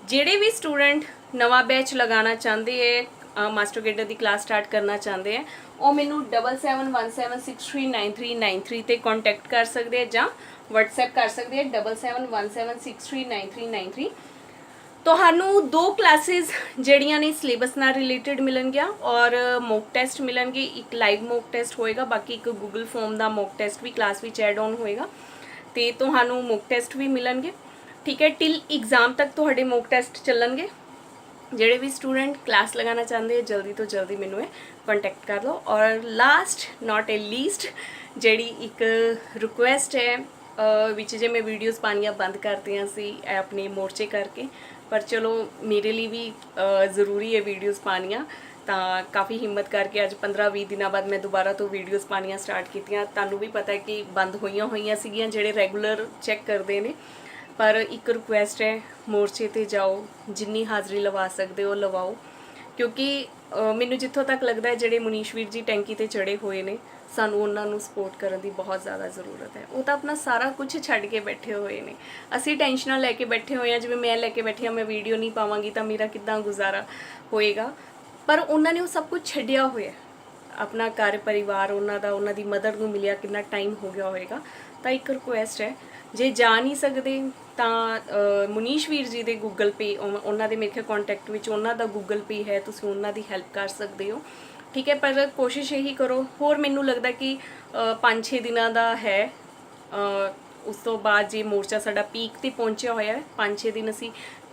ਜਿਹੜੇ ਵੀ ਸਟੂਡੈਂਟ ਨਵਾਂ ਬੈਚ ਲਗਾਉਣਾ ਚਾਹੁੰਦੇ ਹੈ, ਮਾਸਟਰ ਗੇਡਰ ਦੀ ਕਲਾਸ ਸਟਾਰਟ ਕਰਨਾ ਚਾਹੁੰਦੇ ਹੈ, ਉਹ ਮੈਨੂੰ 7717639393 ਤੇ ਕੰਟੈਕਟ ਕਰ ਸਕਦੇ ਹੈ ਜਾਂ WhatsApp ਕਰ ਸਕਦੇ ਹੈ 7717639393। ਤੁਹਾਨੂੰ 2 ਕਲਾਸਿਸ ਜਿਹੜੀਆਂ ਨੇ ਸਿਲੇਬਸ ਨਾਲ ਰਿਲੇਟਡ ਮਿਲਣਗੀਆਂ ਔਰ ਮੌਕ ਟੈਸਟ ਮਿਲਣਗੇ। ਇੱਕ ਲਾਈਵ ਮੌਕ ਟੈਸਟ ਹੋਏਗਾ, ਬਾਕੀ ਇੱਕ ਗੂਗਲ ਫਾਰਮ ਦਾ ਮੌਕ ਟੈਸਟ ਵੀ ਕਲਾਸ ਵਿੱਚ ਐਡ ਆਨ ਹੋਏਗਾ ਤੇ ਤੁਹਾਨੂੰ ਮੌਕ ਟੈਸਟ ਵੀ ਮਿਲਣਗੇ। ਠੀਕ ਹੈ, ਟਿਲ ਐਗਜ਼ਾਮ ਤੱਕ ਤੁਹਾਡੇ ਮੌਕ ਟੈਸਟ ਚੱਲਣਗੇ। ਜਿਹੜੇ ਵੀ ਸਟੂਡੈਂਟ ਕਲਾਸ ਲਗਾਉਣਾ ਚਾਹੁੰਦੇ ਹੈ ਜਲਦੀ ਤੋਂ ਜਲਦੀ ਮੈਨੂੰ ਇਹ ਕੰਟੈਕਟ ਕਰ ਲਓ। ਔਰ ਲਾਸਟ ਨਾਟ ਏ ਲੀਸਟ ਜਿਹੜੀ ਇੱਕ ਰਿਕੁਐਸਟ ਹੈ, ਵਿੱਚ ਜੇ ਮੈਂ ਵੀਡੀਓਜ਼ ਪਾਉਣੀਆਂ ਬੰਦ ਕਰਤੀਆਂ ਸੀ ਆਪਣੇ ਮੋਰਚੇ ਕਰਕੇ, ਪਰ ਚਲੋ ਮੇਰੇ ਲਈ ਵੀ ਜ਼ਰੂਰੀ ਹੈ ਵੀਡੀਓਜ਼ ਪਾਉਣੀਆਂ, ਤਾਂ ਕਾਫੀ ਹਿੰਮਤ ਕਰਕੇ ਅੱਜ 15-20 ਦਿਨਾਂ ਬਾਅਦ ਮੈਂ ਦੁਬਾਰਾ ਤੋਂ ਵੀਡੀਓਜ਼ ਪਾਉਣੀਆਂ ਸਟਾਰਟ ਕੀਤੀਆਂ। ਤੁਹਾਨੂੰ ਵੀ ਪਤਾ ਹੈ ਕਿ ਬੰਦ ਹੋਈਆਂ ਸੀਗੀਆਂ ਜਿਹੜੇ ਰੈਗੂਲਰ ਚੈੱਕ ਕਰਦੇ ਨੇ, ਪਰ ਇੱਕ ਰਿਕੁਐਸਟ ਹੈ, ਮੋਰਚੇ ਤੇ ਜਾਓ, ਜਿੰਨੀ ਹਾਜ਼ਰੀ ਲਵਾ ਸਕਦੇ ਹੋ ਲਵਾਓ, ਕਿਉਂਕਿ ਮੈਨੂੰ ਜਿੱਥੋਂ ਤੱਕ ਲੱਗਦਾ ਹੈ ਜਿਹੜੇ ਮਨੀਸ਼ ਵੀਰ ਜੀ ਟੈਂਕੀ ਤੇ ਚੜੇ ਹੋਏ ਨੇ, ਸਾਨੂੰ ਉਹਨਾਂ ਨੂੰ ਸਪੋਰਟ ਕਰਨ ਦੀ ਬਹੁਤ ਜ਼ਿਆਦਾ ਜ਼ਰੂਰਤ ਹੈ। ਉਹ ਤਾਂ ਆਪਣਾ ਸਾਰਾ ਕੁਝ ਛੱਡ ਕੇ ਬੈਠੇ ਹੋਏ ਨੇ, ਅਸੀਂ ਟੈਨਸ਼ਨਾਂ ਲੈ ਕੇ ਬੈਠੇ ਹੋਏ ਹਾਂ। ਜਿਵੇਂ ਮੈਂ ਲੈ ਕੇ ਬੈਠੀ ਹਾਂ, ਮੈਂ ਵੀਡੀਓ ਨਹੀਂ ਪਾਵਾਂਗੀ ਤਾਂ ਮੇਰਾ ਕਿੱਦਾਂ ਗੁਜ਼ਾਰਾ ਹੋਏਗਾ, ਪਰ ਉਹਨਾਂ ਨੇ ਉਹ ਸਭ ਕੁਝ ਛੱਡਿਆ ਹੋਇਆ, ਆਪਣਾ ਘਰ ਪਰਿਵਾਰ ਉਹਨਾਂ ਦੀ ਮਦਰ ਨੂੰ ਮਿਲਿਆ ਕਿੰਨਾ ਟਾਈਮ ਹੋ ਗਿਆ ਹੋਏਗਾ। ਤਾਂ ਇੱਕ ਰਿਕੁਐਸਟ ਹੈ, ਜੇ ਜਾ ਨਹੀਂ ਸਕਦੇ ਤਾਂ ਮਨੀਸ਼ ਵੀਰ ਜੀ ਦੇ ਗੂਗਲ ਪੇ, ਉਹਨਾਂ ਦੇ ਮੇਰੇ ਖਿਆਲ ਕੰਟੈਕਟ ਵਿੱਚ ਉਹਨਾਂ ਦਾ ਗੂਗਲ ਪੇ ਹੈ, ਤੁਸੀਂ ਉਹਨਾਂ ਦੀ ਹੈਲਪ ਕਰ ਸਕਦੇ ਹੋ। ਠੀਕ ਹੈ, ਪਰ ਕੋਸ਼ਿਸ਼ ਇਹੀ ਕਰੋ। ਹੋਰ ਮੈਨੂੰ ਲੱਗਦਾ ਕਿ 5-6 ਦਿਨਾਂ ਦਾ ਹੈ, ਉਸ ਤੋਂ ਬਾਅਦ ਜੇ ਮੋਰਚਾ ਸਾਡਾ ਪੀਕ ਤੇ ਪਹੁੰਚਿਆ ਹੋਇਆ ਹੈ, 5-6 ਦਿਨ ਅਸੀਂ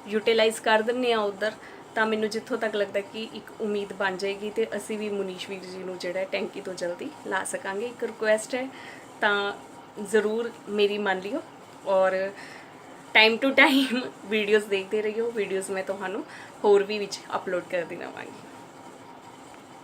ਯੂਟੀਲਾਈਜ਼ ਕਰ ਦਿੰਦੇ ਹਾਂ ਉੱਧਰ, ਤਾਂ ਮੈਨੂੰ ਜਿੱਥੋਂ ਤੱਕ ਲੱਗਦਾ ਕਿ ਇੱਕ ਉਮੀਦ ਬਣ ਜਾਏਗੀ ਤੇ ਅਸੀਂ ਵੀ ਮਨੀਸ਼ ਵੀਰ ਜੀ ਨੂੰ ਜਿਹੜਾ ਟੈਂਕੀ ਤੋਂ ਜਲਦੀ ਲਾ ਸਕਾਂਗੇ। ਇੱਕ ਰਿਕੁਐਸਟ ਹੈ, ਤਾਂ ਜ਼ਰੂਰ ਮੇਰੀ ਮੰਨ ਲਿਓ ਔਰ ਟਾਈਮ ਟੂ ਟਾਈਮ ਵੀਡੀਓਜ਼ ਦੇਖਦੇ ਰਹੀਓ। ਵੀਡੀਓਜ਼ ਮੈਂ ਤੁਹਾਨੂੰ ਹੋਰ ਵੀ ਵਿੱਚ ਅਪਲੋਡ ਕਰਦੀ ਰਹਾਂਗੀ।